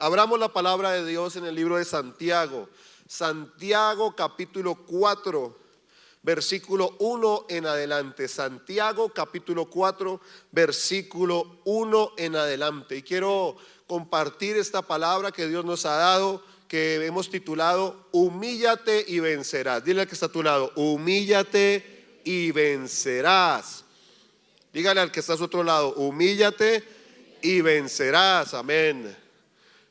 Abramos la palabra de Dios en el libro de Santiago. Santiago capítulo 4, versículo 1 en adelante. Santiago capítulo 4, versículo 1 en adelante. Y quiero compartir esta palabra que Dios nos ha dado, que hemos titulado Humíllate y vencerás. Dile al que está a tu lado, humíllate y vencerás. Dígale al que está a su otro lado, humíllate y vencerás. Amén.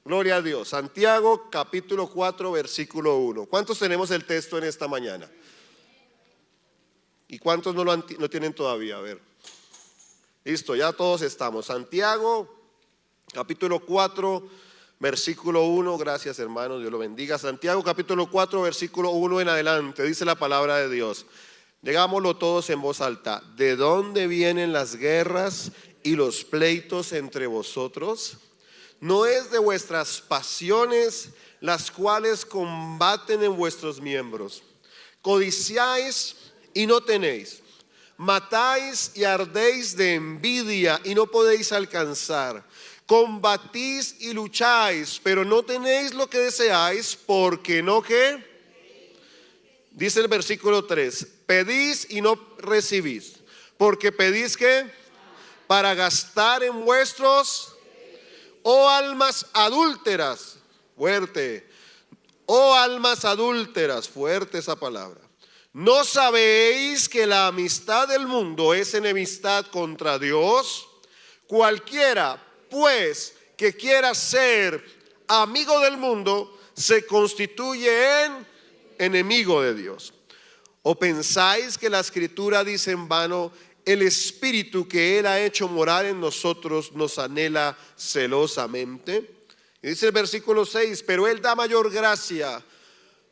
Gloria a Dios. Santiago capítulo 4 versículo 1. ¿Cuántos tenemos el texto en esta mañana? ¿Y cuántos no lo tienen todavía? A ver. Listo, ya todos estamos. Santiago capítulo 4 versículo 1. Gracias, hermanos, Dios lo bendiga. Santiago capítulo 4 versículo 1 en adelante. Dice la palabra de Dios. Digámoslo todos en voz alta. ¿De dónde vienen las guerras y los pleitos entre vosotros? ¿No es de vuestras pasiones las cuales combaten en vuestros miembros? Codiciáis y no tenéis, matáis y ardéis de envidia y no podéis alcanzar. Combatís y lucháis, pero no tenéis lo que deseáis, porque no ¿qué? Dice el versículo 3, pedís y no recibís, porque pedís ¿qué? Para gastar en vuestros... Oh almas adúlteras, fuerte. Oh almas adúlteras, fuerte esa palabra. ¿No sabéis que la amistad del mundo es enemistad contra Dios? Cualquiera, pues, que quiera ser amigo del mundo, se constituye en enemigo de Dios. ¿O pensáis que la Escritura dice en vano: el Espíritu que Él ha hecho morar en nosotros nos anhela celosamente? Y dice el versículo 6, pero Él da mayor gracia.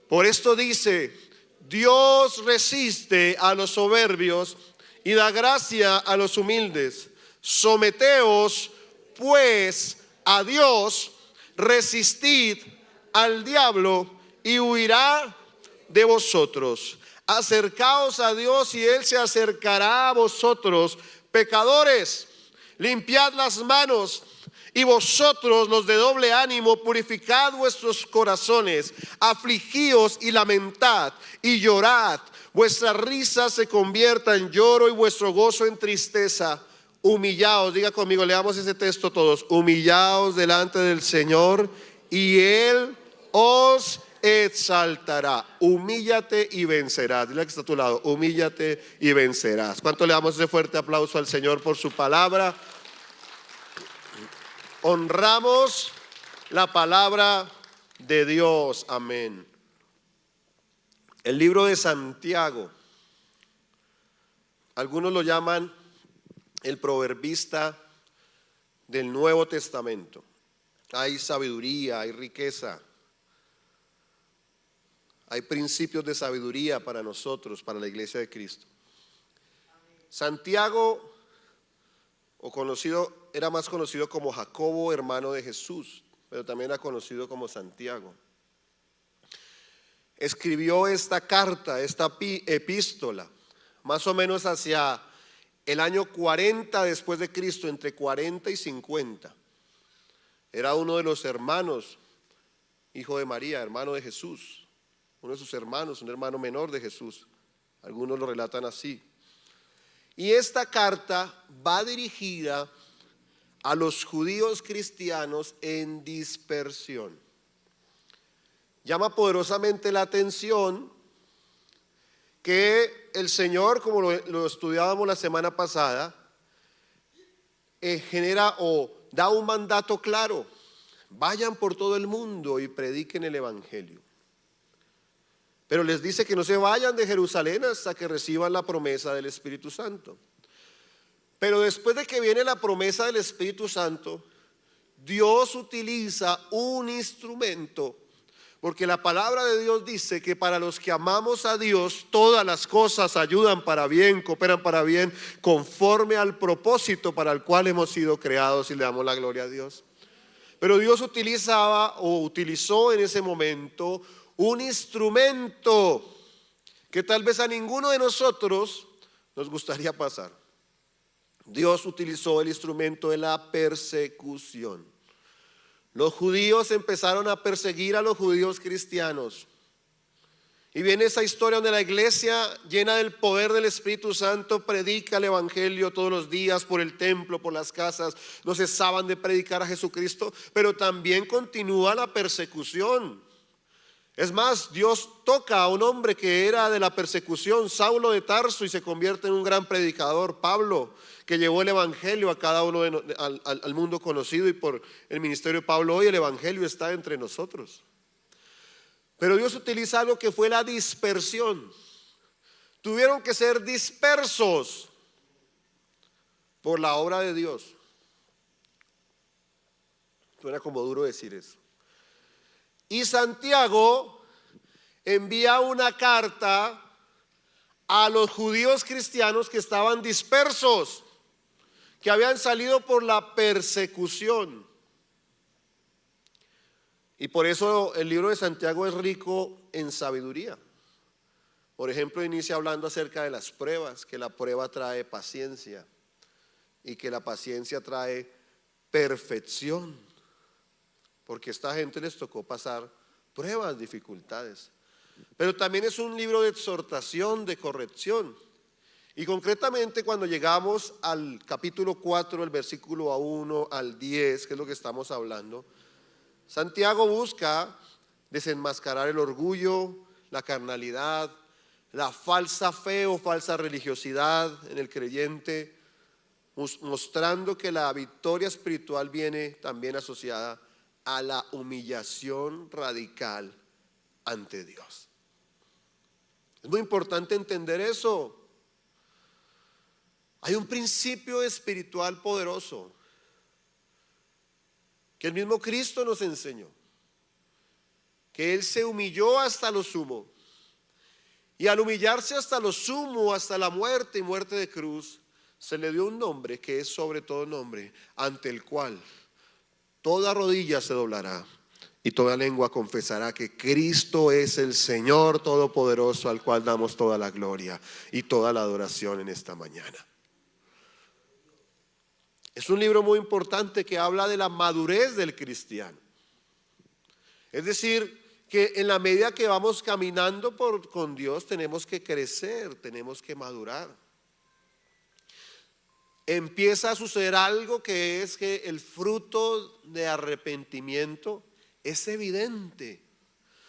Por esto dice, Dios resiste a los soberbios y da gracia a los humildes. Someteos pues a Dios, resistid al diablo y huirá de vosotros. Acercaos a Dios y Él se acercará a vosotros. Pecadores, limpiad las manos, y vosotros los de doble ánimo, purificad vuestros corazones. Afligíos y lamentad y llorad. Vuestra risa se convierta en lloro y vuestro gozo en tristeza. Humillaos, diga conmigo, leamos ese texto todos. Humillaos delante del Señor y Él os exaltará. Humíllate y vencerás. Dile que está a tu lado, humíllate y vencerás. ¿Cuánto le damos ese fuerte aplauso al Señor por su palabra? Honramos la palabra de Dios. Amén. El libro de Santiago, algunos lo llaman el proverbista del Nuevo Testamento. Hay sabiduría, hay riqueza, hay principios de sabiduría para nosotros, para la iglesia de Cristo. Santiago, era más conocido como Jacobo, hermano de Jesús, pero también era conocido como Santiago. Escribió esta carta, esta epístola, más o menos hacia el año 40 después de Cristo, entre 40 y 50. Era uno de los hermanos, hijo de María, hermano de Jesús. Uno de sus hermanos, un hermano menor de Jesús. Algunos lo relatan así. Y esta carta va dirigida a los judíos cristianos en dispersión. Llama poderosamente la atención que el Señor, como lo estudiábamos la semana pasada, genera o da un mandato claro: vayan por todo el mundo y prediquen el evangelio. Pero les dice que no se vayan de Jerusalén hasta que reciban la promesa del Espíritu Santo. Pero después de que viene la promesa del Espíritu Santo, Dios utiliza un instrumento, porque la palabra de Dios dice que para los que amamos a Dios, todas las cosas ayudan para bien, cooperan para bien, conforme al propósito para el cual hemos sido creados, y le damos la gloria a Dios. Pero Dios utilizó en ese momento un instrumento que tal vez a ninguno de nosotros nos gustaría pasar. Dios utilizó el instrumento de la persecución. los judíos empezaron a perseguir a los judíos cristianos. Y viene esa historia donde la iglesia, llena del poder del Espíritu Santo, predica el evangelio todos los días por el templo, por las casas. No cesaban de predicar a Jesucristo, pero también continúa la persecución. Es más, Dios toca a un hombre que era de la persecución, Saulo de Tarso, y se convierte en un gran predicador, Pablo, que llevó el evangelio a cada uno al mundo conocido, y por el ministerio de Pablo hoy el evangelio está entre nosotros. Pero Dios utiliza algo que fue la dispersión. Tuvieron que ser dispersos por la obra de Dios. Suena como duro decir eso. Y Santiago envía una carta a los judíos cristianos que estaban dispersos, que habían salido por la persecución. Y por eso el libro de Santiago es rico en sabiduría. Por ejemplo, inicia hablando acerca de las pruebas, que la prueba trae paciencia y que la paciencia trae perfección. Porque a esta gente les tocó pasar pruebas, dificultades. Pero también es un libro de exhortación, de corrección. Y concretamente cuando llegamos al capítulo 4, el versículo 1 al 10, que es lo que estamos hablando, Santiago busca desenmascarar el orgullo, la carnalidad, la falsa fe o falsa religiosidad en el creyente, mostrando que la victoria espiritual viene también asociada a la humillación radical ante Dios. Es muy importante entender eso. Hay un principio espiritual poderoso que el mismo Cristo nos enseñó, que Él se humilló hasta lo sumo, y al humillarse hasta lo sumo, hasta la muerte y muerte de cruz, se le dio un nombre que es sobre todo nombre, ante el cual toda rodilla se doblará y toda lengua confesará que Cristo es el Señor Todopoderoso, al cual damos toda la gloria y toda la adoración en esta mañana. Es un libro muy importante que habla de la madurez del cristiano. Es decir, que en la medida que vamos caminando con Dios tenemos que crecer, tenemos que madurar. Empieza a suceder algo que es que el fruto de arrepentimiento es evidente.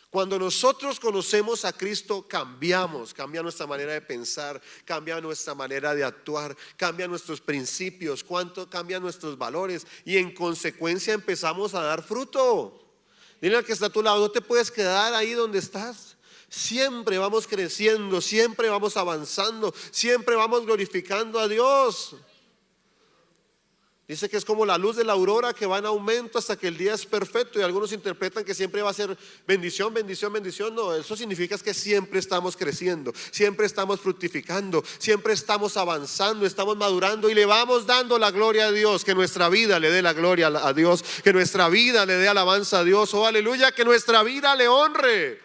Cuando nosotros conocemos a Cristo, cambiamos, cambia nuestra manera de pensar, cambia nuestra manera de actuar, cambia nuestros principios, cambian nuestros valores, y en consecuencia empezamos a dar fruto. Dile al que está a tu lado, no te puedes quedar ahí donde estás. Siempre vamos creciendo, siempre vamos avanzando, siempre vamos glorificando a Dios. Dice que es como la luz de la aurora que va en aumento hasta que el día es perfecto, y algunos interpretan que siempre va a ser bendición, bendición, bendición. No, eso significa que siempre estamos creciendo, siempre estamos fructificando, siempre estamos avanzando, estamos madurando y le vamos dando la gloria a Dios. Que nuestra vida le dé la gloria a Dios, que nuestra vida le dé alabanza a Dios. Oh, aleluya, que nuestra vida le honre.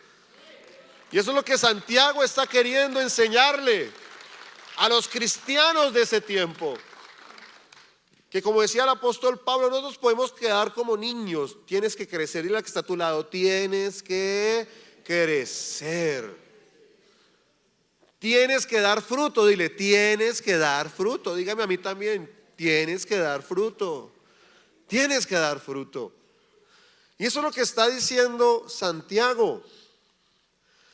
Y eso es lo que Santiago está queriendo enseñarle a los cristianos de ese tiempo. Que como decía el apóstol Pablo, no nos podemos quedar como niños. Tienes que crecer. Dile al que está a tu lado, tienes que crecer. Tienes que dar fruto. Dile, tienes que dar fruto. Dígame a mí también, tienes que dar fruto. Tienes que dar fruto. Y eso es lo que está diciendo Santiago.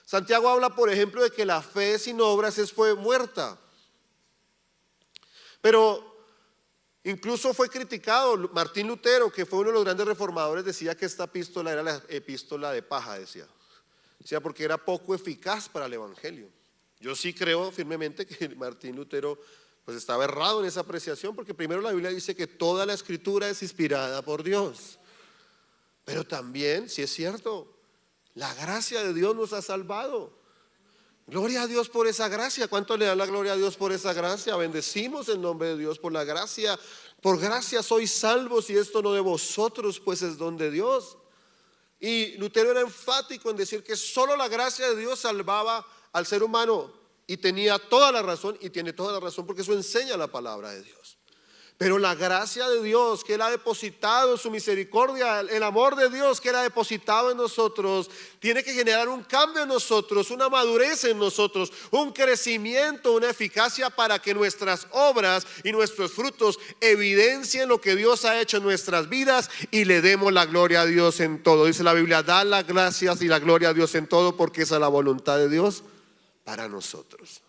Santiago habla, por ejemplo, de que la fe sin obras fue muerta. Pero incluso fue criticado. Martín Lutero, que fue uno de los grandes reformadores, decía que esta epístola era la epístola de paja, decía porque era poco eficaz para el evangelio. Yo sí creo firmemente que Martín Lutero pues estaba errado en esa apreciación, porque primero la Biblia dice que toda la escritura es inspirada por Dios, pero también, si es cierto, la gracia de Dios nos ha salvado. Gloria a Dios por esa gracia. ¿Cuánto le dan la gloria a Dios por esa gracia? Bendecimos el nombre de Dios por la gracia. Por gracia sois salvos, y esto no de vosotros, pues es don de Dios. Y Lutero era enfático en decir que solo la gracia de Dios salvaba al ser humano, y tenía toda la razón, y tiene toda la razón, porque eso enseña la palabra de Dios. Pero la gracia de Dios que Él ha depositado, su misericordia, el amor de Dios que Él ha depositado en nosotros, tiene que generar un cambio en nosotros, una madurez en nosotros, un crecimiento, una eficacia para que nuestras obras y nuestros frutos evidencien lo que Dios ha hecho en nuestras vidas y le demos la gloria a Dios en todo. Dice la Biblia, da las gracias y la gloria a Dios en todo, porque esa es la voluntad de Dios para nosotros.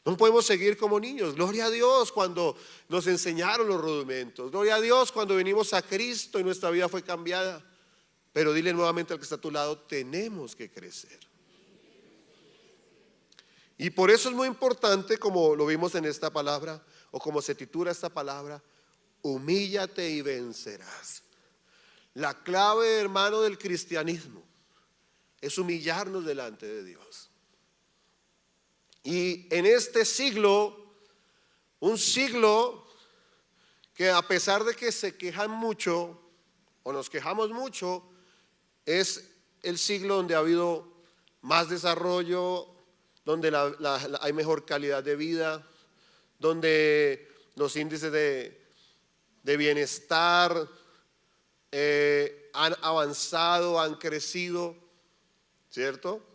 No podemos seguir como niños. Gloria a Dios cuando nos enseñaron los rudimentos. Gloria a Dios cuando venimos a Cristo y nuestra vida fue cambiada. Pero dile nuevamente al que está a tu lado, tenemos que crecer. Y por eso es muy importante, como lo vimos en esta palabra, o como se titula esta palabra, humíllate y vencerás. La clave, hermano, del cristianismo es humillarnos delante de Dios. Y en este siglo, un siglo que a pesar de que se quejan mucho o nos quejamos mucho, es el siglo donde ha habido más desarrollo, donde hay mejor calidad de vida, donde los índices de bienestar han avanzado, han crecido, ¿cierto?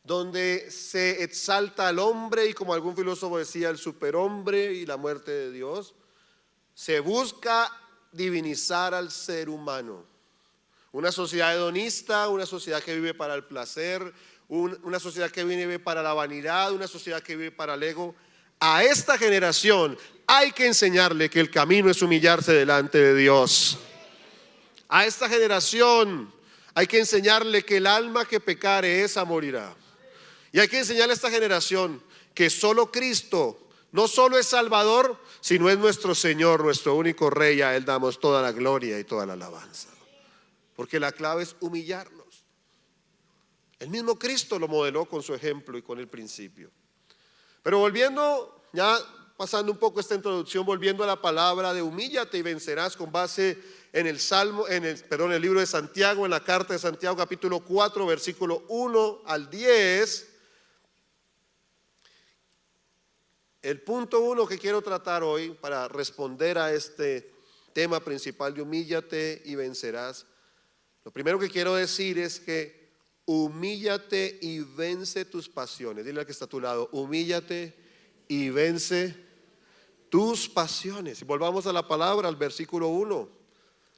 Donde se exalta al hombre y, como algún filósofo decía, el superhombre y la muerte de Dios. Se busca divinizar al ser humano. Una sociedad hedonista, una sociedad que vive para el placer, una sociedad que vive para la vanidad, una sociedad que vive para el ego. A esta generación hay que enseñarle que el camino es humillarse delante de Dios. A esta generación hay que enseñarle que el alma que pecare, esa morirá. Y hay que enseñarle a esta generación que solo Cristo no solo es Salvador, sino es nuestro Señor, nuestro único Rey. A Él damos toda la gloria y toda la alabanza. Porque la clave es humillarnos. El mismo Cristo lo modeló con su ejemplo y con el principio. Pero volviendo, ya pasando un poco esta introducción, volviendo a la palabra de humíllate y vencerás, con base en el libro de Santiago, en la carta de Santiago, capítulo 4, versículo 1 al 10. El punto 1 que quiero tratar hoy para responder a este tema principal de humíllate y vencerás, lo primero que quiero decir es que humíllate y vence tus pasiones. Dile al que está a tu lado, humíllate y vence tus pasiones. Y volvamos a la palabra, al versículo 1.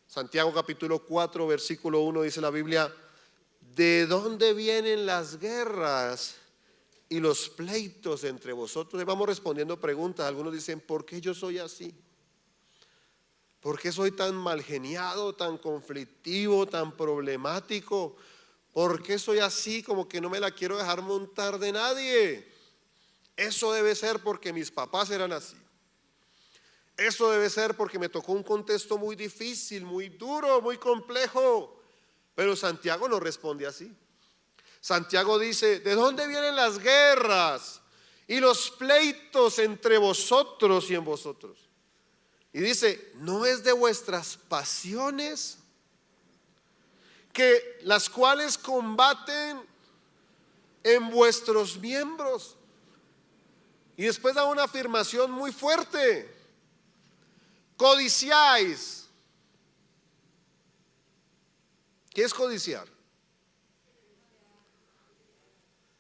Santiago capítulo 4, versículo 1 dice la Biblia, ¿de dónde vienen las guerras y los pleitos entre vosotros? Y vamos respondiendo preguntas. Algunos dicen, ¿por qué yo soy así? ¿Por qué soy tan malgeniado, tan conflictivo, tan problemático? ¿Por qué soy así, como que no me la quiero dejar montar de nadie? Eso debe ser porque mis papás eran así. Eso debe ser porque me tocó un contexto muy difícil, muy duro, muy complejo. Pero Santiago no responde así. Santiago dice, ¿de dónde vienen las guerras y los pleitos entre vosotros y en vosotros? Y dice, ¿no es de vuestras pasiones que las cuales combaten en vuestros miembros? Y después da una afirmación muy fuerte. Codiciáis. ¿Qué es codiciar?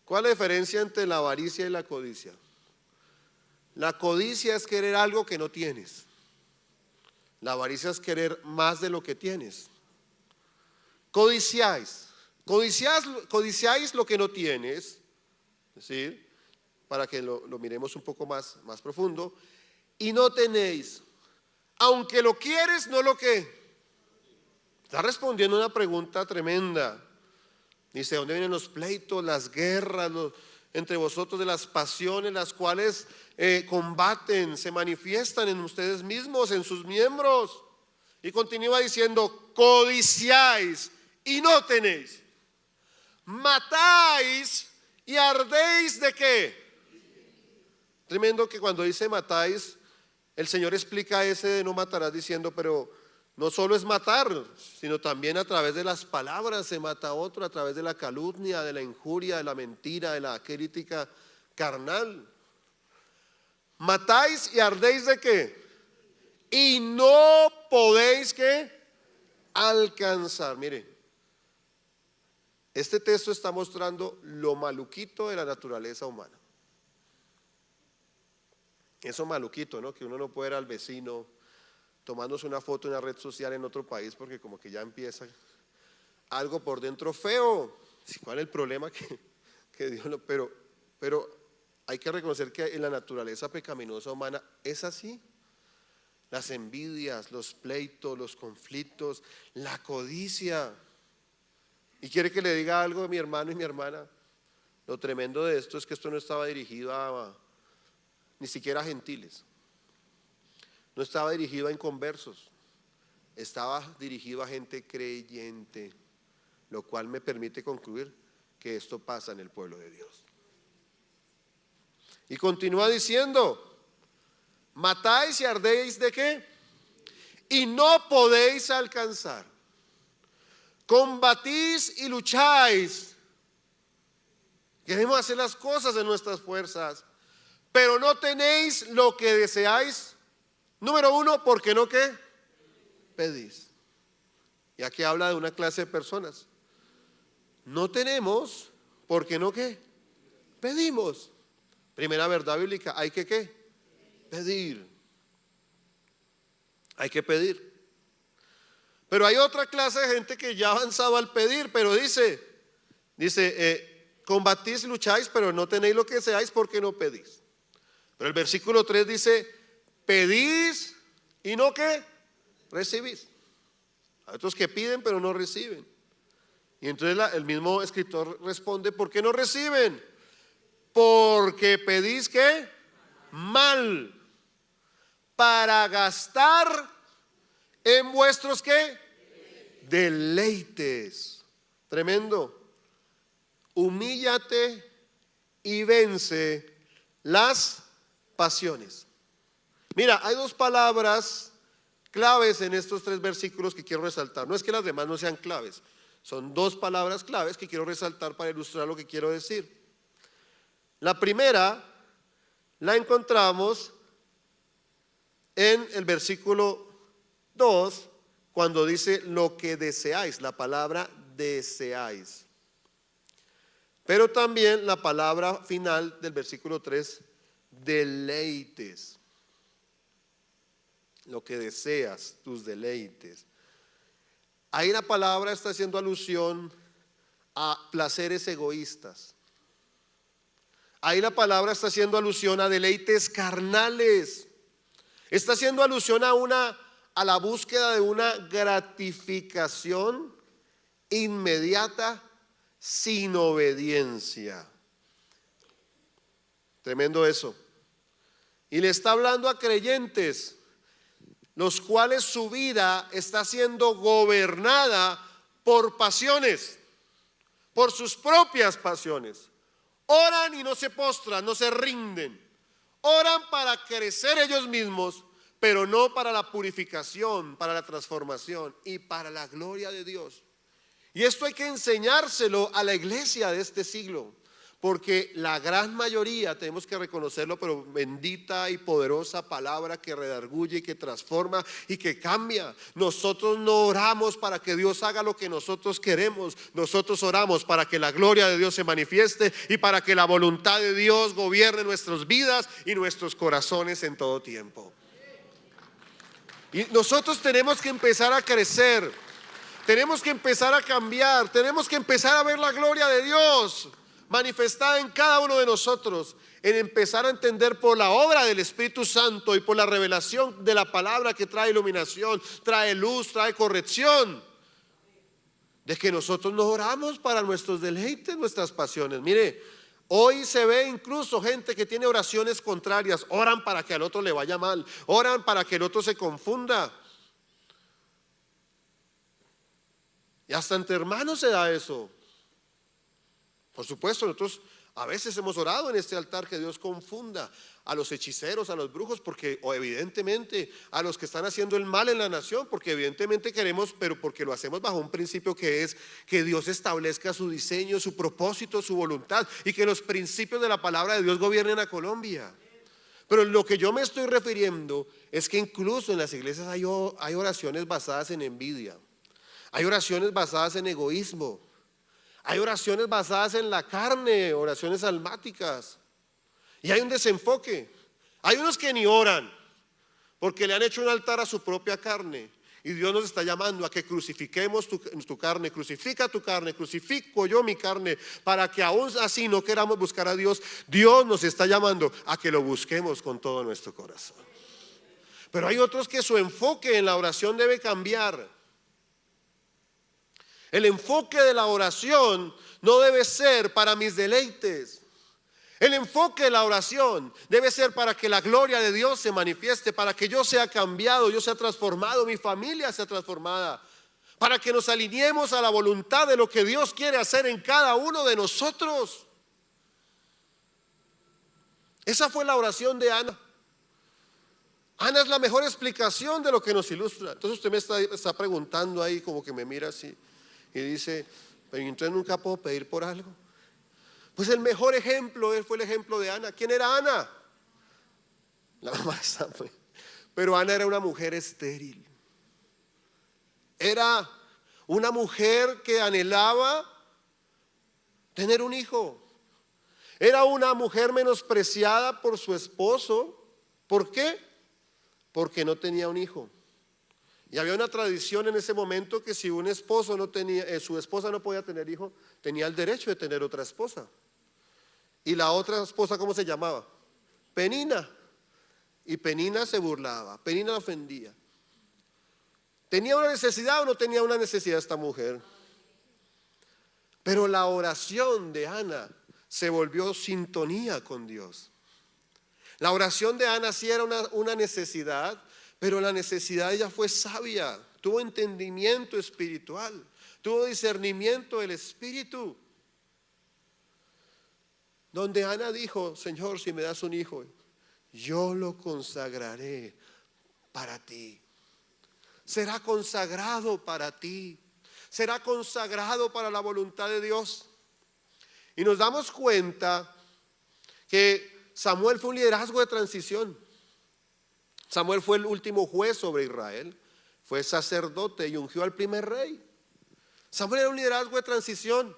¿Cuál es la diferencia entre la avaricia y la codicia? La codicia es querer algo que no tienes. La avaricia es querer más de lo que tienes. Codiciáis lo que no tienes, ¿sí? Para que lo miremos un poco más profundo. Y no tenéis, aunque lo quieres, no lo que. Está respondiendo una pregunta tremenda. Dice, ¿dónde vienen los pleitos, las guerras entre vosotros, de las pasiones, las cuales combaten, se manifiestan en ustedes mismos, en sus miembros? Y continúa diciendo, codiciáis y no tenéis, matáis y ardéis ¿de qué? Tremendo que cuando dice matáis, el Señor explica ese de no matarás diciendo, pero no solo es matar, sino también a través de las palabras se mata a otro, a través de la calumnia, de la injuria, de la mentira, de la crítica carnal. Matáis y ardéis ¿de qué? y no podéis ¿qué? Alcanzar. Mire, este texto está mostrando lo maluquito de la naturaleza humana. Eso maluquito, ¿no? Que uno no puede ir al vecino tomándose una foto en una red social en otro país porque como que ya empieza algo por dentro feo. ¿Cuál es el problema? Que Dios lo... Pero hay que reconocer que en la naturaleza pecaminosa humana es así. Las envidias, los pleitos, los conflictos, la codicia. Y quiere que le diga algo a mi hermano y mi hermana. Lo tremendo de esto es que esto no estaba dirigido ni siquiera a gentiles. No estaba dirigido a inconversos. Estaba dirigido a gente creyente. Lo cual me permite concluir que esto pasa en el pueblo de Dios. Y continúa diciendo: matáis y ardéis ¿de qué? Y no podéis alcanzar. Combatís y lucháis. Queremos hacer las cosas en nuestras fuerzas, pero no tenéis lo que deseáis. Número uno, porque no ¿qué? Pedís. Y aquí habla de una clase de personas. No tenemos porque no ¿qué? Pedimos. Primera verdad bíblica, hay que ¿qué? Pedir. Hay que pedir. Pero hay otra clase de gente que ya ha avanzado al pedir, pero dice, combatís, lucháis, pero no tenéis lo que deseáis porque no pedís. Pero el versículo 3 dice, pedís y no ¿qué? Recibís. Hay otros que piden pero no reciben. Y entonces el mismo escritor responde, ¿por qué no reciben? Porque pedís ¿qué? Mal, para gastar en vuestros ¿qué? Deleites. Tremendo. Humíllate y vence las pasiones. Mira, hay dos palabras claves en estos 3 versículos que quiero resaltar. No es que las demás no sean claves, son 2 palabras claves que quiero resaltar para ilustrar lo que quiero decir. La primera la encontramos en el versículo 2, cuando dice lo que deseáis, la palabra deseáis. Pero también la palabra final del versículo 3, deleites. Lo que deseas, tus deleites. Ahí la palabra está haciendo alusión a placeres egoístas. Ahí la palabra está haciendo alusión a deleites carnales. Está haciendo alusión a la búsqueda de una gratificación inmediata sin obediencia. Tremendo eso. Y le está hablando a creyentes, los cuales su vida está siendo gobernada por pasiones, por sus propias pasiones. Oran y no se postran, no se rinden. Oran para crecer ellos mismos, pero no para la purificación, para la transformación y para la gloria de Dios. Y esto hay que enseñárselo a la iglesia de este siglo, porque la gran mayoría, tenemos que reconocerlo, pero bendita y poderosa palabra que redarguye y que transforma y que cambia. Nosotros no oramos para que Dios haga lo que nosotros queremos. Nosotros oramos para que la gloria de Dios se manifieste y para que la voluntad de Dios gobierne nuestras vidas y nuestros corazones en todo tiempo. Y nosotros tenemos que empezar a crecer, tenemos que empezar a cambiar, tenemos que empezar a ver la gloria de Dios manifestada en cada uno de nosotros, en empezar a entender por la obra del Espíritu Santo y por la revelación de la palabra que trae iluminación, trae luz, trae corrección, de que nosotros no oramos para nuestros deleites, nuestras pasiones. Mire, hoy se ve incluso gente que tiene oraciones contrarias, oran para que al otro le vaya mal, oran para que el otro se confunda. Y hasta entre hermanos se da eso. Por supuesto, nosotros a veces hemos orado en este altar que Dios confunda a los hechiceros, a los brujos, o evidentemente a los que están haciendo el mal en la nación, porque evidentemente queremos, pero porque lo hacemos bajo un principio que es que Dios establezca su diseño, su propósito, su voluntad, y que los principios de la palabra de Dios gobiernen a Colombia. Pero lo que yo me estoy refiriendo es que incluso en las iglesias hay oraciones basadas en envidia. Hay oraciones basadas en egoísmo. Hay oraciones basadas en la carne, oraciones almáticas. Y hay un desenfoque. Hay unos que ni oran porque le han hecho un altar a su propia carne. Y Dios nos está llamando a que crucifiquemos tu carne. Crucifica tu carne, crucifico yo mi carne, para que aún así no queramos buscar a Dios. Dios nos está llamando a que lo busquemos con todo nuestro corazón. Pero hay otros que su enfoque en la oración debe cambiar. El enfoque de la oración no debe ser para mis deleites. El enfoque de la oración debe ser para que la gloria de Dios se manifieste, para que yo sea cambiado, yo sea transformado, mi familia sea transformada, para que nos alineemos a la voluntad de lo que Dios quiere hacer en cada uno de nosotros. Esa fue la oración de Ana. Ana es la mejor explicación de lo que nos ilustra. Entonces usted me está preguntando ahí, como que me mira así y dice, pero entonces nunca puedo pedir por algo. Pues el mejor ejemplo fue el ejemplo de Ana. ¿Quién era Ana? La mamá de Samuel. Pero Ana era una mujer estéril. Era una mujer que anhelaba tener un hijo. Era una mujer menospreciada por su esposo. ¿Por qué? Porque no tenía un hijo. Y había una tradición en ese momento que si un esposo no tenía, su esposa no podía tener hijo, tenía el derecho de tener otra esposa. Y la otra esposa, ¿cómo se llamaba? Penina. Y Penina se burlaba, Penina la ofendía. ¿Tenía una necesidad o no tenía una necesidad esta mujer? Pero la oración de Ana se volvió sintonía con Dios. La oración de Ana sí era una necesidad, pero la necesidad de ella fue sabia, tuvo entendimiento espiritual, tuvo discernimiento del espíritu. Donde Ana dijo, Señor, si me das un hijo, yo lo consagraré para ti. Será consagrado para ti. Será consagrado para la voluntad de Dios. Y nos damos cuenta que Samuel fue un liderazgo de transición. Samuel fue el último juez sobre Israel. Fue sacerdote y ungió al primer rey. Samuel era un liderazgo de transición.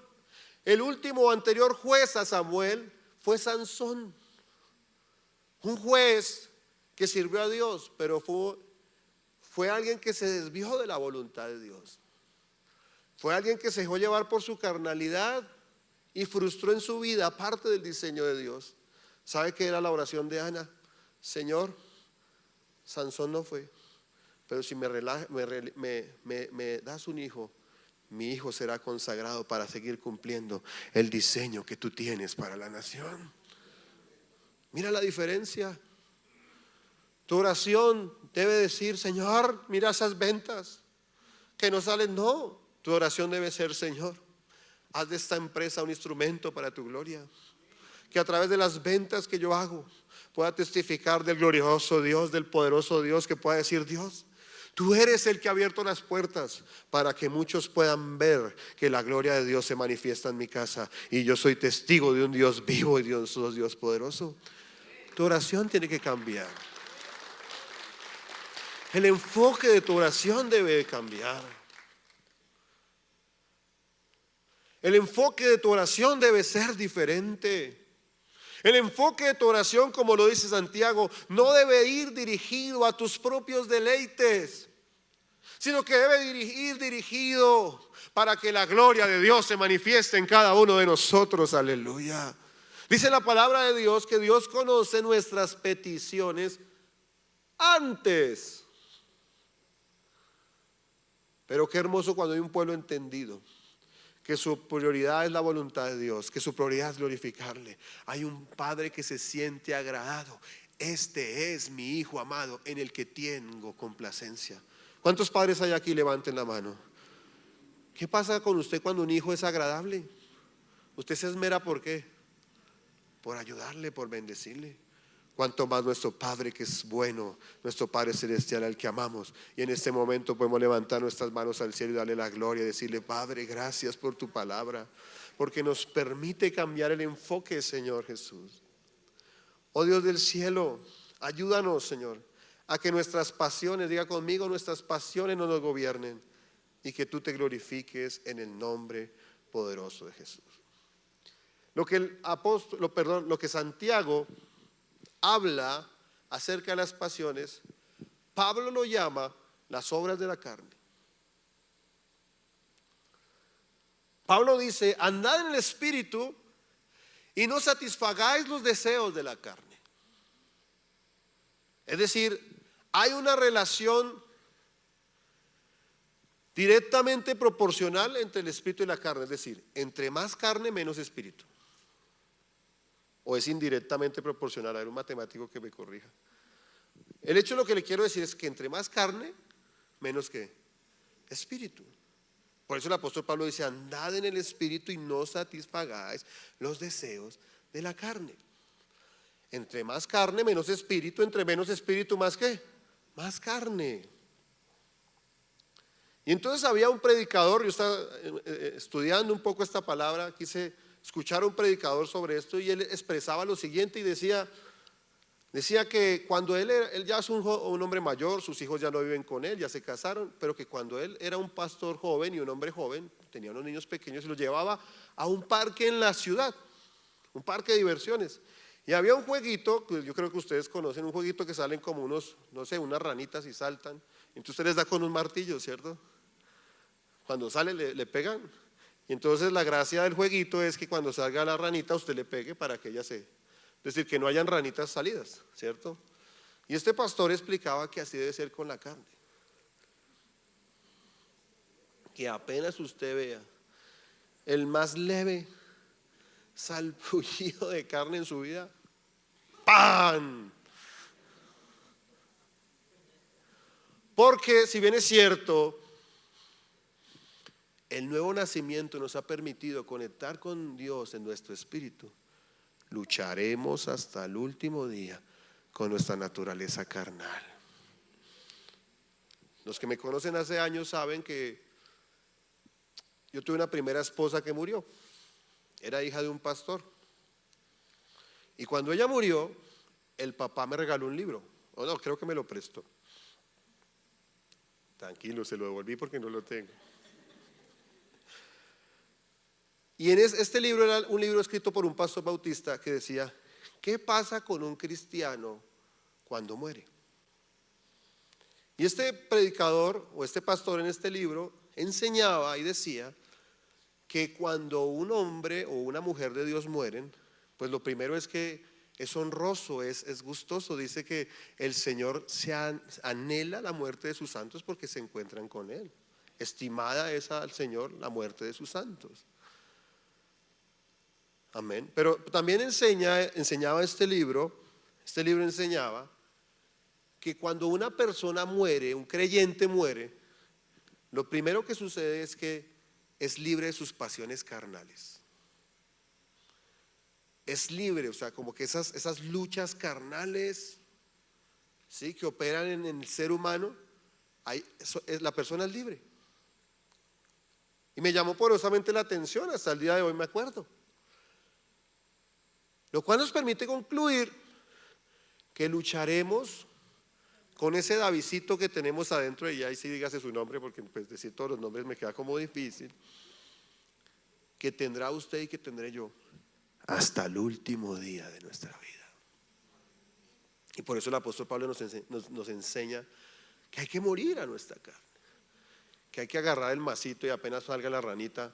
El último anterior juez a Samuel fue Sansón, un juez que sirvió a Dios, pero fue alguien que se desvió de la voluntad de Dios. Fue alguien que se dejó llevar por su carnalidad y frustró en su vida parte del diseño de Dios. ¿Sabe qué era la oración de Ana? Señor, Sansón no fue, pero si me das un hijo, mi hijo será consagrado para seguir cumpliendo el diseño que tú tienes para la nación. Mira la diferencia. Tu oración debe decir, Señor, mira esas ventas que no salen. No, tu oración debe ser, Señor, haz de esta empresa un instrumento para tu gloria. Que a través de las ventas que yo hago pueda testificar del glorioso Dios, del poderoso Dios, que pueda decir, Dios, tú eres el que ha abierto las puertas para que muchos puedan ver que la gloria de Dios se manifiesta en mi casa y yo soy testigo de un Dios vivo y de un Dios poderoso. Tu oración tiene que cambiar. El enfoque de tu oración debe cambiar. El enfoque de tu oración debe ser diferente. El enfoque de tu oración, como lo dice Santiago, no debe ir dirigido a tus propios deleites, sino que debe ir dirigido para que la gloria de Dios se manifieste en cada uno de nosotros. Aleluya. Dice la palabra de Dios que Dios conoce nuestras peticiones antes. Pero qué hermoso cuando hay un pueblo entendido que su prioridad es la voluntad de Dios, que su prioridad es glorificarle. Hay un padre que se siente agradado. Este es mi hijo amado en el que tengo complacencia. ¿Cuántos padres hay aquí? Levanten la mano. ¿Qué pasa con usted cuando un hijo es agradable? Usted se esmera, ¿por qué? Por ayudarle, por bendecirle. Cuanto más nuestro Padre que es bueno, nuestro Padre celestial al que amamos. Y en este momento podemos levantar nuestras manos al cielo y darle la gloria y decirle, Padre, gracias por tu palabra, porque nos permite cambiar el enfoque, Señor Jesús. Oh Dios del cielo, Ayúdanos, Señor, a que nuestras pasiones, diga conmigo, nuestras pasiones no nos gobiernen y que tú te glorifiques en el nombre poderoso de Jesús. Lo que Santiago habla acerca de las pasiones, Pablo lo llama las obras de la carne. Pablo dice: andad en el espíritu y no satisfagáis los deseos de la carne. Es decir, hay una relación directamente proporcional entre el espíritu y la carne. Es decir, entre más carne, menos espíritu. O es indirectamente proporcional. Hay un matemático que me corrija. El hecho, lo que le quiero decir es que entre más carne, menos que espíritu. Por eso el apóstol Pablo dice: andad en el espíritu y no satisfagáis los deseos de la carne. Entre más carne, menos espíritu. Entre menos espíritu, más ¿qué? Más carne. Y entonces había un predicador. Yo estaba estudiando un poco esta palabra, quise escuchar a un predicador sobre esto, y él expresaba lo siguiente y decía que cuando él ya es un hombre mayor, sus hijos ya no viven con él, ya se casaron, pero que cuando él era un pastor joven y un hombre joven, tenía unos niños pequeños y los llevaba a un parque en la ciudad, un parque de diversiones. Y había un jueguito, que yo creo que ustedes conocen, un jueguito que salen como unos, no sé, unas ranitas y saltan. Entonces usted les da con un martillo, ¿cierto? Cuando sale le pegan. Y entonces la gracia del jueguito es que cuando salga la ranita usted le pegue para que ella es decir, que no hayan ranitas salidas, ¿cierto? Y este pastor explicaba que así debe ser con la carne. Que apenas usted vea el más leve salpullido de carne en su vida, ¡pam! Porque si bien es cierto, el nuevo nacimiento nos ha permitido conectar con Dios en nuestro espíritu, lucharemos hasta el último día con nuestra naturaleza carnal. Los que me conocen hace años saben que yo tuve una primera esposa que murió. Era hija de un pastor. Y cuando ella murió, el papá me regaló un libro. O no, creo que me lo prestó. Tranquilo, se lo devolví porque no lo tengo. Y este libro era un libro escrito por un pastor bautista que decía: ¿qué pasa con un cristiano cuando muere? Y este predicador o este pastor en este libro enseñaba y decía que cuando un hombre o una mujer de Dios mueren, pues lo primero es que es honroso, es gustoso. Dice que el Señor anhela la muerte de sus santos porque se encuentran con Él. Estimada es al Señor la muerte de sus santos. Amén. Pero también enseñaba este libro enseñaba que cuando una persona muere, un creyente muere, lo primero que sucede es que es libre de sus pasiones carnales. Es libre, o sea, como que esas luchas carnales, ¿sí?, que operan en el ser humano, la persona es libre. Y me llamó poderosamente la atención, hasta el día de hoy me acuerdo. Lo cual nos permite concluir que lucharemos con ese Davidcito que tenemos adentro, y ahí sí dígase su nombre, porque pues decir todos los nombres me queda como difícil, que tendrá usted y que tendré yo hasta el último día de nuestra vida. Y por eso el apóstol Pablo nos enseña que hay que morir a nuestra carne, que hay que agarrar el masito y apenas salga la ranita,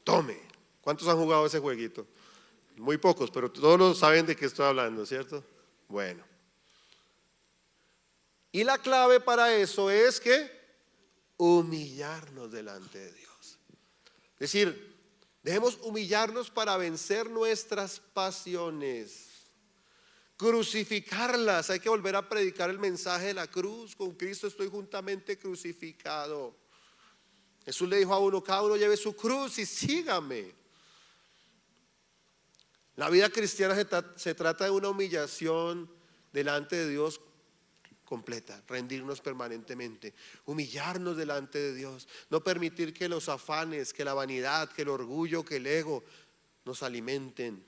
tome. ¿Cuántos han jugado ese jueguito? Muy pocos, pero todos lo saben de qué estoy hablando, ¿cierto? Bueno. Y la clave para eso es que humillarnos delante de Dios. Es decir, debemos humillarnos para vencer nuestras pasiones, crucificarlas. Hay que volver a predicar el mensaje de la cruz. Con Cristo estoy juntamente crucificado. Jesús le dijo a uno: cada uno lleve su cruz y sígame. La vida cristiana se trata de una humillación delante de Dios completa, rendirnos permanentemente, humillarnos delante de Dios, no permitir que los afanes, que la vanidad, que el orgullo, que el ego nos alimenten,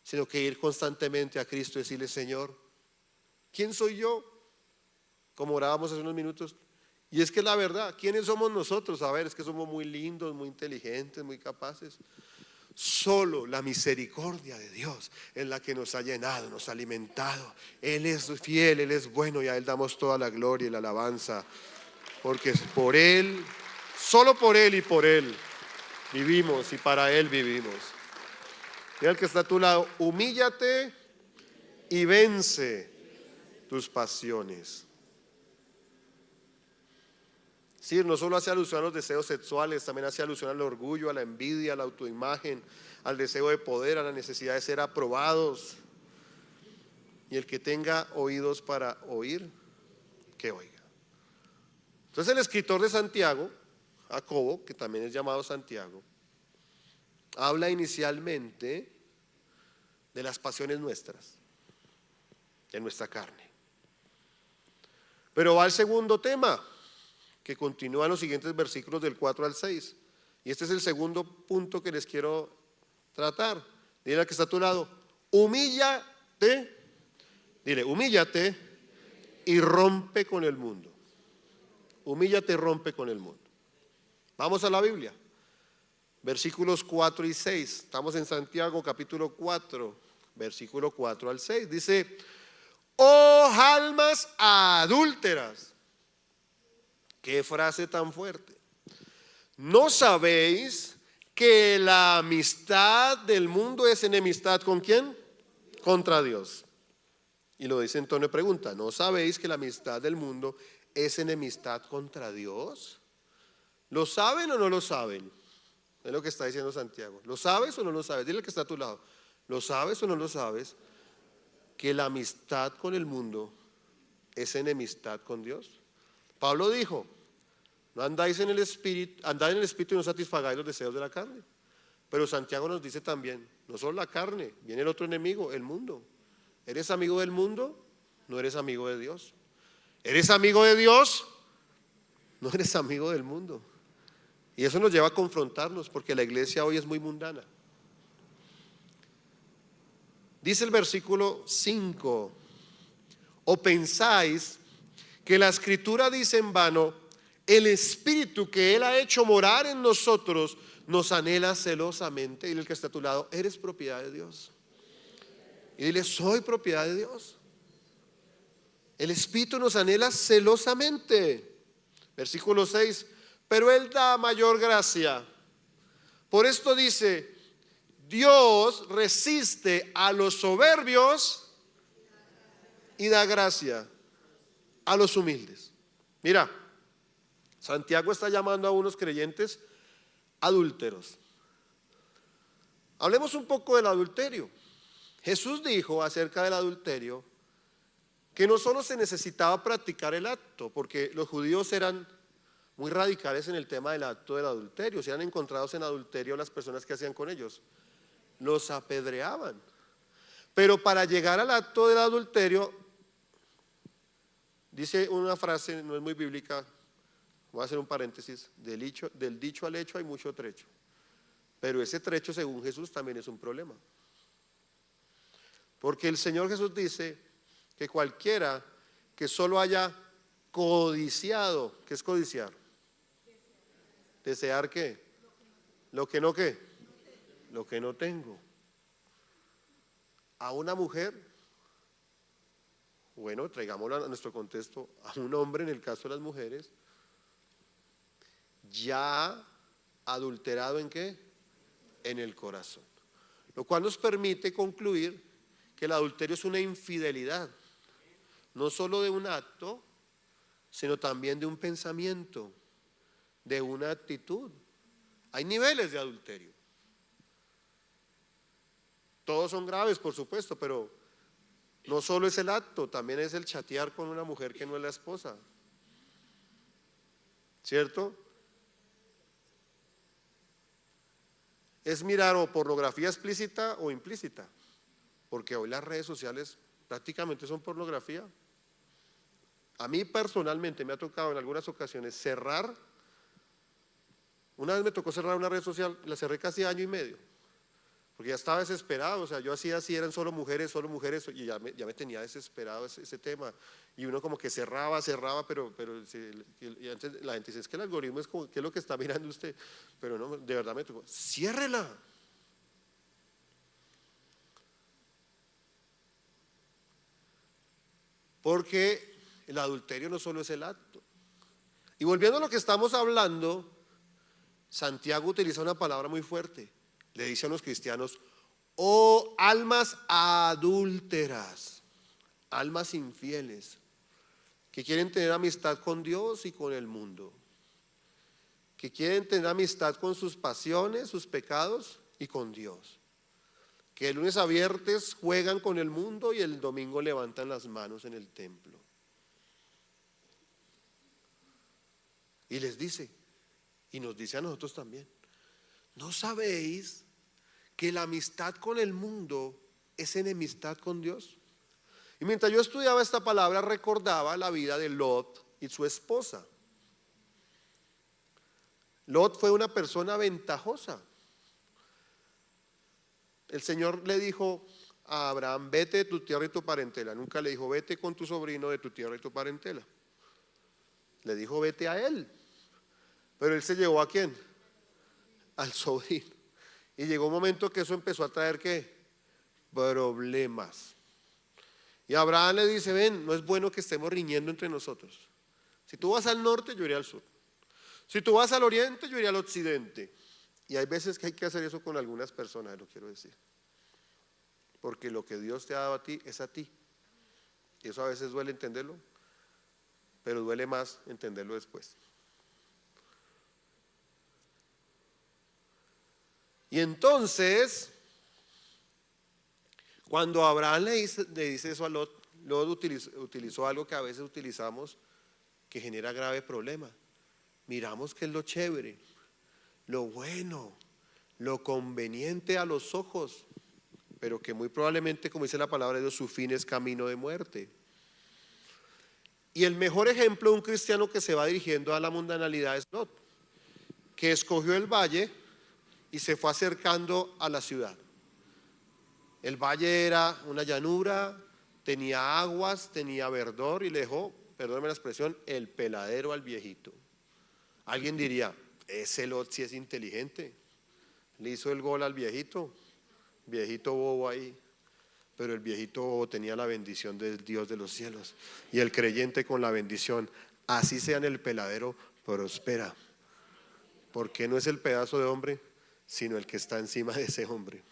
sino que ir constantemente a Cristo y decirle: Señor, ¿Quién soy yo? Como orábamos hace unos minutos. Y es que la verdad, ¿quiénes somos nosotros? A ver, es que somos muy lindos, muy inteligentes, muy capaces. Solo la misericordia de Dios es la que nos ha llenado, nos ha alimentado. Él es fiel, Él es bueno y a Él damos toda la gloria y la alabanza. Porque por Él, solo por Él y por Él vivimos y para Él vivimos. Mira el que está a tu lado, humíllate y vence tus pasiones. Sí, no solo hace alusión a los deseos sexuales, también hace alusión al orgullo, a la envidia, a la autoimagen, al deseo de poder, a la necesidad de ser aprobados. Y el que tenga oídos para oír, que oiga. Entonces el escritor de Santiago, Jacobo, que también es llamado Santiago, habla inicialmente de las pasiones nuestras, de nuestra carne. Pero va al segundo tema, que continúa en los siguientes versículos del 4 al 6. Y este es el segundo punto que les quiero tratar. Dile al que está a tu lado, humíllate, dile, humíllate y rompe con el mundo. Humíllate y rompe con el mundo. Vamos a la Biblia. Versículos 4 y 6. Estamos en Santiago capítulo 4, versículo 4 al 6. Dice, oh almas adúlteras. Qué frase tan fuerte. ¿No sabéis que la amistad del mundo es enemistad con quién? Contra Dios. Y lo dice en tono de pregunta. ¿No sabéis que la amistad del mundo es enemistad contra Dios? ¿Lo saben o no lo saben? Es lo que está diciendo Santiago. ¿Lo sabes o no lo sabes? Dile al que está a tu lado. ¿Lo sabes o no lo sabes? Que la amistad con el mundo es enemistad con Dios. Pablo dijo, no andáis en el espíritu, andad en el espíritu y no satisfagáis los deseos de la carne. Pero Santiago nos dice también, no solo la carne, viene el otro enemigo, el mundo. ¿Eres amigo del mundo? No eres amigo de Dios. ¿Eres amigo de Dios? No eres amigo del mundo. Y eso nos lleva a confrontarnos porque la iglesia hoy es muy mundana. Dice el versículo 5, ¿o pensáis que la escritura dice en vano, el espíritu que Él ha hecho morar en nosotros nos anhela celosamente? Y el que está a tu lado, eres propiedad de Dios. Y dile, soy propiedad de Dios. El espíritu nos anhela celosamente. Versículo 6, pero Él da mayor gracia. Por esto dice, Dios resiste a los soberbios y da gracia a los humildes. Mira, Santiago está llamando a unos creyentes adúlteros. Hablemos un poco del adulterio. Jesús dijo acerca del adulterio que no solo se necesitaba practicar el acto, porque los judíos eran muy radicales en el tema del acto del adulterio. Si eran encontrados en adulterio, las personas que hacían con ellos los apedreaban. Pero para llegar al acto del adulterio, dice una frase, no es muy bíblica, voy a hacer un paréntesis, del dicho al hecho hay mucho trecho. Pero ese trecho, según Jesús, también es un problema. Porque el Señor Jesús dice que cualquiera que solo haya codiciado, ¿qué es codiciar? ¿Desear qué? Lo que no qué. Lo que no tengo. A una mujer, bueno, traigámoslo a nuestro contexto, a un hombre en el caso de las mujeres, ya adulterado ¿en qué? En el corazón. Lo cual nos permite concluir que el adulterio es una infidelidad, no solo de un acto, sino también de un pensamiento, de una actitud. Hay niveles de adulterio. Todos son graves, por supuesto, pero no solo es el acto, también es el chatear con una mujer que no es la esposa. ¿Cierto? Es mirar o pornografía explícita o implícita, porque hoy las redes sociales prácticamente son pornografía. A mí personalmente me ha tocado en algunas ocasiones cerrar. Una vez me tocó cerrar una red social, la cerré casi año y medio, porque ya estaba desesperado. O sea, yo hacía así, eran solo mujeres, y ya me tenía desesperado ese tema. Y uno como que cerraba, pero y antes la gente dice, es que el algoritmo es como, ¿qué es lo que está mirando usted? Pero no, de verdad me tocó, ciérrela. Porque el adulterio no solo es el acto. Y volviendo a lo que estamos hablando, Santiago utiliza una palabra muy fuerte. Le dice a los cristianos, oh almas adúlteras, almas infieles, que quieren tener amistad con Dios y con el mundo, que quieren tener amistad con sus pasiones, sus pecados y con Dios, que el lunes a viernes juegan con el mundo y el domingo levantan las manos en el templo. Y les dice, y nos dice a nosotros también, ¿no sabéis que la amistad con el mundo es enemistad con Dios? Y mientras yo estudiaba esta palabra, recordaba la vida de Lot y su esposa. Lot fue una persona ventajosa. El Señor le dijo a Abraham, vete de tu tierra y tu parentela. Nunca le dijo, vete con tu sobrino de tu tierra y tu parentela. Le dijo, vete a él. Pero él se llevó ¿a quién? Al sobrino. Y llegó un momento que eso empezó a traer ¿qué? Problemas. Y Abraham le dice, ven, no es bueno que estemos riñendo entre nosotros. Si tú vas al norte, yo iré al sur. Si tú vas al oriente, yo iré al occidente. Y hay veces que hay que hacer eso con algunas personas, lo quiero decir. Porque lo que Dios te ha dado a ti es a ti. Y eso a veces duele entenderlo, pero duele más entenderlo después. Y entonces, cuando Abraham le dice eso a Lot, Lot utilizó algo que a veces utilizamos que genera grave problema. Miramos que es lo chévere, lo bueno, lo conveniente a los ojos, pero que muy probablemente, como dice la palabra de Dios, su fin es camino de muerte. Y el mejor ejemplo de un cristiano que se va dirigiendo a la mundanalidad es Lot, que escogió el valle y se fue acercando a la ciudad. El valle era una llanura, tenía aguas, tenía verdor y le dejó, perdóneme la expresión, el peladero al viejito. Alguien diría, ese Lot sí es inteligente, le hizo el gol al viejito bobo ahí. Pero el viejito bobo tenía la bendición del Dios de los cielos, y el creyente con la bendición, así sea en el peladero, prospera, porque no es el pedazo de hombre, sino el que está encima de ese hombre.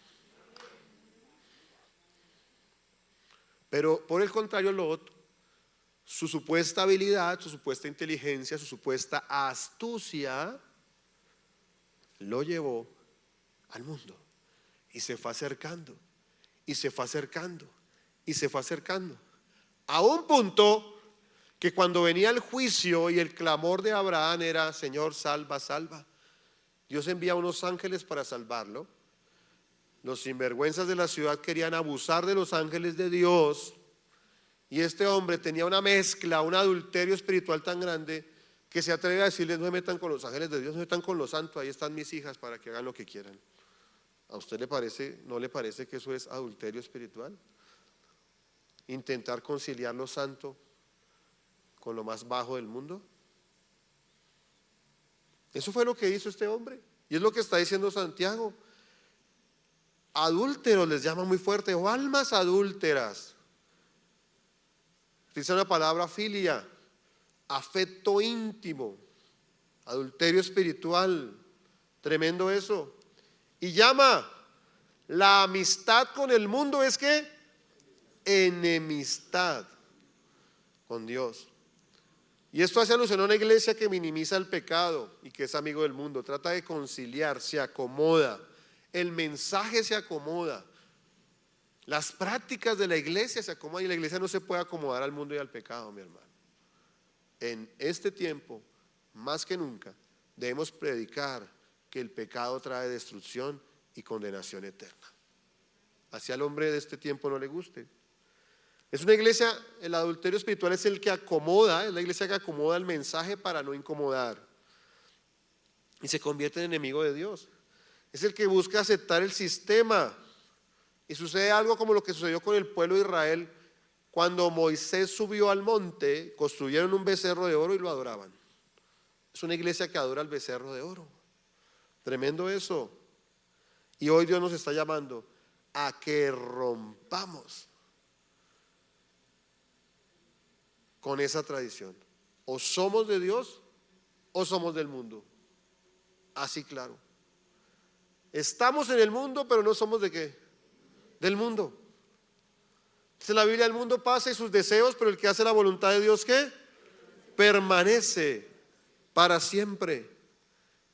Pero por el contrario, Lot, su supuesta habilidad, su supuesta inteligencia, su supuesta astucia, lo llevó al mundo. Y se fue acercando, y se fue acercando, y se fue acercando. A un punto que cuando venía el juicio y el clamor de Abraham era, Señor, salva, salva. Dios envía unos ángeles para salvarlo. Los sinvergüenzas de la ciudad querían abusar de los ángeles de Dios. Y este hombre tenía una mezcla, un adulterio espiritual tan grande que se atreve a decirles, no se metan con los ángeles de Dios, no se metan con los santos, ahí están mis hijas para que hagan lo que quieran. ¿A usted le parece, no le parece que eso es adulterio espiritual? Intentar conciliar lo santo con lo más bajo del mundo. Eso fue lo que hizo este hombre. Y es lo que está diciendo Santiago. Adúlteros les llama muy fuerte, o almas adúlteras. Dice una palabra filia, afecto íntimo, adulterio espiritual, tremendo eso. Y llama, la amistad con el mundo es ¿qué? Enemistad con Dios. Y esto hace alusión a una iglesia que minimiza el pecado y que es amigo del mundo, trata de conciliar, se acomoda, el mensaje se acomoda, las prácticas de la iglesia se acomodan, y la iglesia no se puede acomodar al mundo y al pecado, mi hermano. En este tiempo, más que nunca, debemos predicar que el pecado trae destrucción y condenación eterna. Así al hombre de este tiempo no le guste. Es una iglesia, el adulterio espiritual es el que acomoda, es la iglesia que acomoda el mensaje para no incomodar, y se convierte en enemigo de Dios. Es el que busca aceptar el sistema. Y sucede algo como lo que sucedió con el pueblo de Israel. Cuando Moisés subió al monte, construyeron un becerro de oro y lo adoraban. Es una iglesia que adora al becerro de oro. Tremendo eso. Y hoy Dios nos está llamando a que rompamos con esa tradición. O somos de Dios o somos del mundo. Así claro. Estamos en el mundo, pero no somos de qué. Del mundo. Dice la Biblia: el mundo pasa y sus deseos, pero el que hace la voluntad de Dios, ¿qué? Permanece para siempre.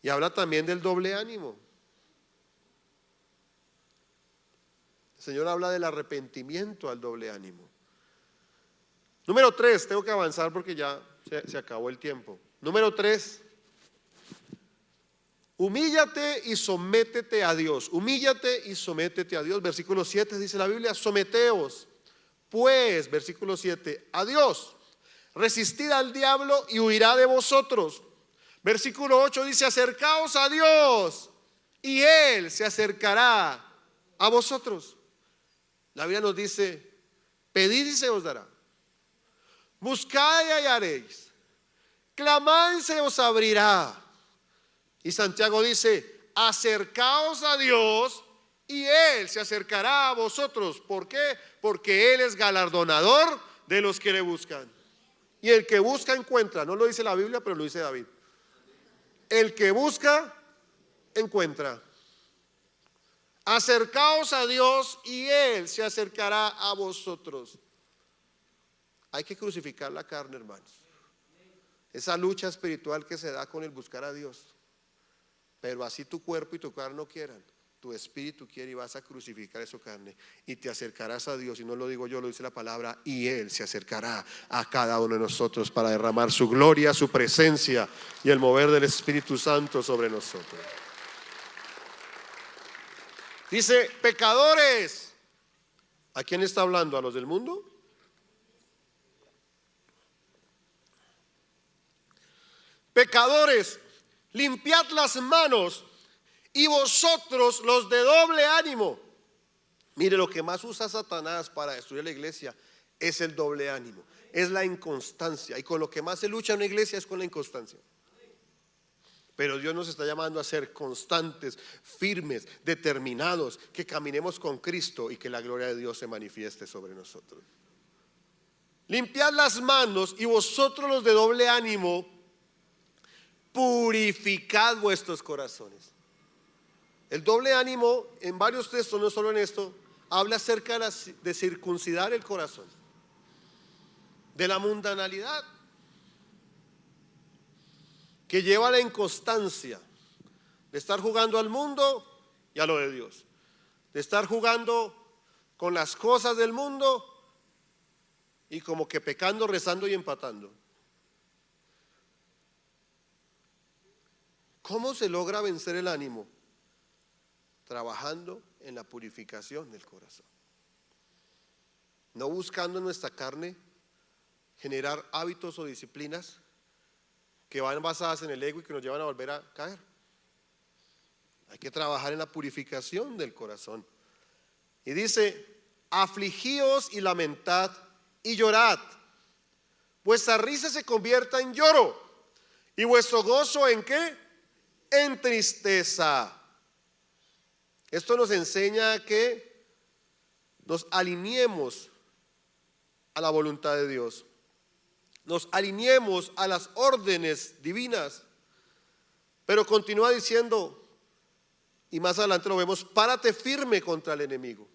Y habla también del doble ánimo. El Señor habla del arrepentimiento al doble ánimo. Número 3, tengo que avanzar porque ya se acabó el tiempo. Número 3, humíllate y sométete a Dios. Humíllate y sométete a Dios. Versículo 7 dice la Biblia: someteos pues, versículo 7, a Dios. Resistid al diablo y huirá de vosotros. Versículo 8 dice: acercaos a Dios y Él se acercará a vosotros. La Biblia nos dice: pedid y se os dará. Buscad y hallaréis. Clamad y se os abrirá. Y Santiago dice: acercaos a Dios y Él se acercará a vosotros. ¿Por qué? Porque Él es galardonador de los que le buscan. Y el que busca encuentra. No lo dice la Biblia, pero lo dice David. El que busca encuentra. Acercaos a Dios y Él se acercará a vosotros. Hay que crucificar la carne, hermanos. Esa lucha espiritual que se da con el buscar a Dios. Pero así tu cuerpo y tu carne no quieran, tu espíritu quiere, y vas a crucificar esa carne y te acercarás a Dios. Y no lo digo yo, lo dice la palabra. Y Él se acercará a cada uno de nosotros para derramar su gloria, su presencia y el mover del Espíritu Santo sobre nosotros. Dice: pecadores. ¿A quién está hablando? ¿A los del mundo? Pecadores, limpiad las manos, y vosotros los de doble ánimo. Mire, lo que más usa Satanás para destruir la iglesia es el doble ánimo, es la inconstancia. Y con lo que más se lucha en una iglesia es con la inconstancia. Pero Dios nos está llamando a ser constantes, firmes, determinados, que caminemos con Cristo y que la gloria de Dios se manifieste sobre nosotros. Limpiad las manos, y vosotros los de doble ánimo, purificad vuestros corazones. El doble ánimo en varios textos, no solo en esto, habla acerca de circuncidar el corazón, de la mundanalidad que lleva a la inconstancia, de estar jugando al mundo y a lo de Dios, de estar jugando con las cosas del mundo y como que pecando, rezando y empatando. ¿Cómo se logra vencer el ánimo? Trabajando en la purificación del corazón, no buscando en nuestra carne generar hábitos o disciplinas que van basadas en el ego y que nos llevan a volver a caer. Hay que trabajar en la purificación del corazón. Y dice: afligíos y lamentad y llorad, vuestra risa se convierta en lloro y vuestro gozo ¿en qué? En tristeza. Esto nos enseña que nos alineemos a la voluntad de Dios, nos alineemos a las órdenes divinas. Pero continúa diciendo, y más adelante lo vemos: párate firme contra el enemigo.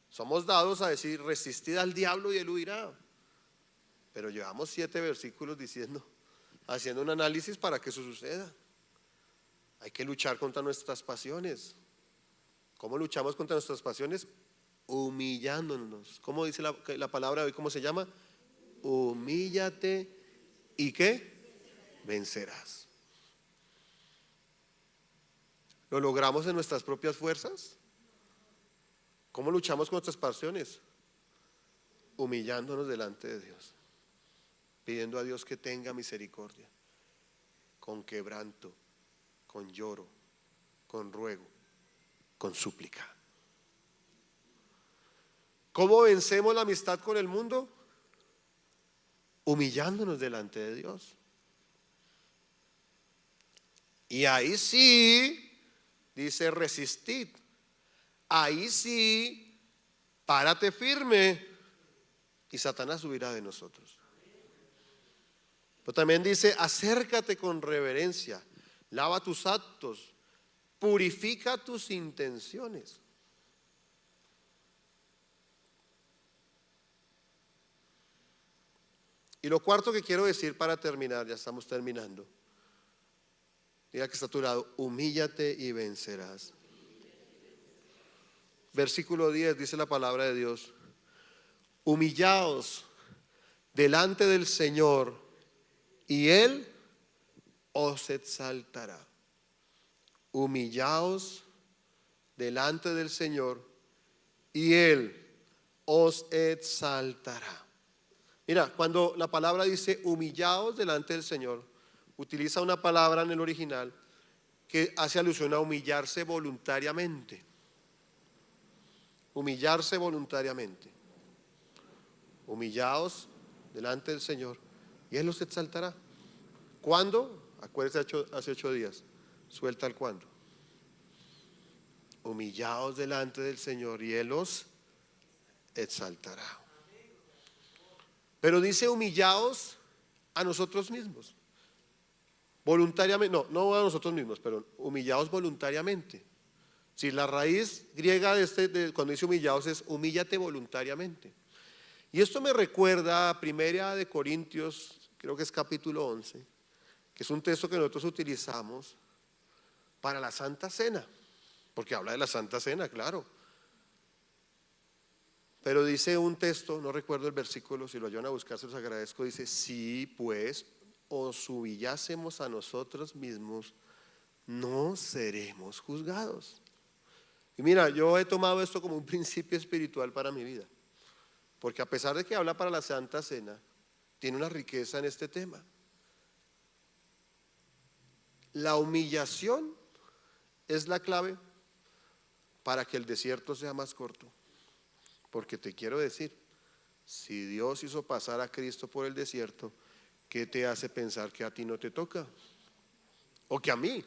Somos dados a decir: resistid al diablo y él huirá. Pero llevamos 7 versículos diciendo, haciendo un análisis para que eso suceda. Hay que luchar contra nuestras pasiones. ¿Cómo luchamos contra nuestras pasiones? Humillándonos. ¿Cómo dice la palabra hoy? ¿Cómo se llama? Humíllate y ¿qué? Vencerás. ¿Lo logramos en nuestras propias fuerzas? ¿Cómo luchamos con nuestras pasiones? Humillándonos delante de Dios, pidiendo a Dios que tenga misericordia, con quebranto, con lloro, con ruego, con súplica. ¿Cómo vencemos la amistad con el mundo? Humillándonos delante de Dios. Y ahí sí, dice resistid. Ahí sí, párate firme y Satanás huirá de nosotros. Pero también dice, acércate con reverencia, lava tus actos, purifica tus intenciones. Y lo cuarto que quiero decir para terminar, ya estamos terminando. Diga que está a tu lado, humíllate y vencerás. Versículo 10 dice la palabra de Dios, humillaos delante del Señor y Él os exaltará. Humillaos delante del Señor y Él os exaltará. Mira, cuando la palabra dice humillaos delante del Señor, utiliza una palabra en el original que hace alusión a humillarse voluntariamente. Humillarse voluntariamente. Humillaos delante del Señor y Él los exaltará. ¿Cuándo? Acuérdense, hace 8 días. Suelta el cuándo. Humillaos delante del Señor y Él los exaltará. Pero dice humillaos a nosotros mismos. Voluntariamente, no a nosotros mismos, pero humillaos voluntariamente. Si la raíz griega de cuando dice humillaos es humíllate voluntariamente. Y esto me recuerda a Primera de Corintios, creo que es capítulo 11, que es un texto que nosotros utilizamos para la Santa Cena, porque habla de la Santa Cena, claro. Pero dice un texto, no recuerdo el versículo, si lo ayudan a buscar se los agradezco, dice, si pues os humillásemos a nosotros mismos, no seremos juzgados. Y mira, yo he tomado esto como un principio espiritual para mi vida, porque a pesar de que habla para la Santa Cena, tiene una riqueza en este tema. La humillación es la clave para que el desierto sea más corto. Porque te quiero decir, si Dios hizo pasar a Cristo por el desierto, ¿qué te hace pensar que a ti no te toca? O que a mí,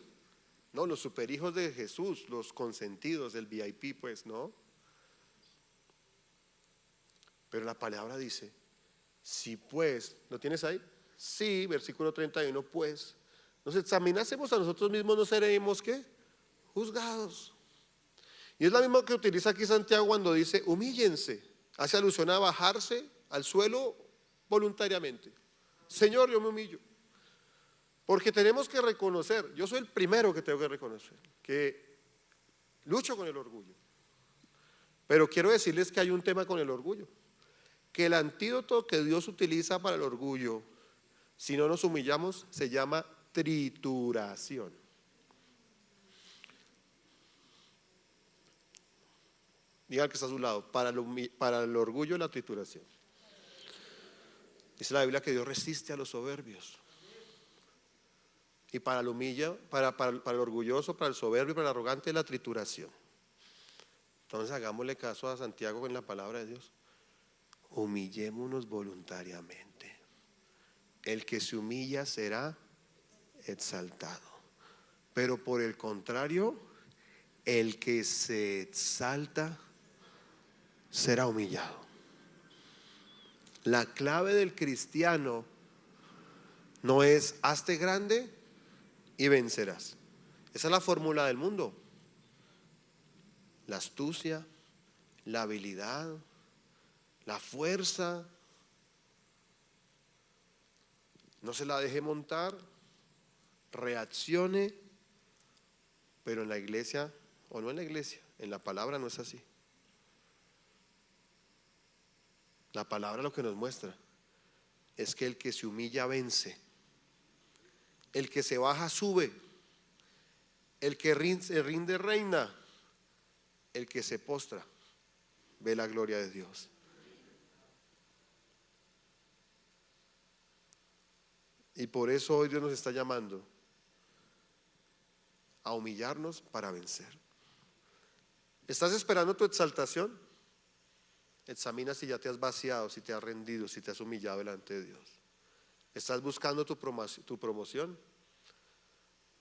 no, los superhijos de Jesús, los consentidos del VIP, pues no. Pero la palabra dice, si pues, ¿lo tienes ahí? Sí, versículo 31, pues, nos examinásemos a nosotros mismos, ¿no seremos qué? Juzgados. Y es la misma que utiliza aquí Santiago cuando dice, humíllense. Hace alusión a bajarse al suelo voluntariamente. Señor, yo me humillo. Porque tenemos que reconocer, yo soy el primero que tengo que reconocer, que lucho con el orgullo. Pero quiero decirles que hay un tema con el orgullo. Que el antídoto que Dios utiliza para el orgullo, si no nos humillamos, se llama trituración. Diga al que está a su lado, para el orgullo la trituración. Dice la Biblia que Dios resiste a los soberbios. Y para el orgulloso, para el soberbio, para el arrogante, la trituración. Entonces hagámosle caso a Santiago en la palabra de Dios. Humillémonos voluntariamente. El que se humilla será exaltado. Pero por el contrario, el que se exalta será humillado. La clave del cristiano no es hazte grande y vencerás. Esa es la fórmula del mundo. La astucia, la habilidad, la fuerza. No se la deje montar, reaccione, pero en la iglesia, o no en la iglesia, en la palabra no es así. La palabra lo que nos muestra es que el que se humilla vence, el que se baja sube, el que se rinde reina, el que se postra ve la gloria de Dios. Y por eso hoy Dios nos está llamando a humillarnos para vencer. ¿Estás esperando tu exaltación? Examina si ya te has vaciado, si te has rendido, si te has humillado delante de Dios. ¿Estás buscando tu promoción?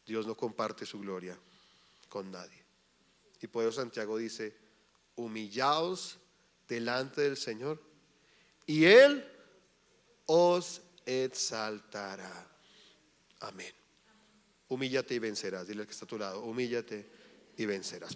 Dios no comparte su gloria con nadie. Y por eso Santiago dice: humillaos delante del Señor y Él os exaltará. Amén. Humíllate y vencerás. Dile al que está a tu lado: humíllate y vencerás.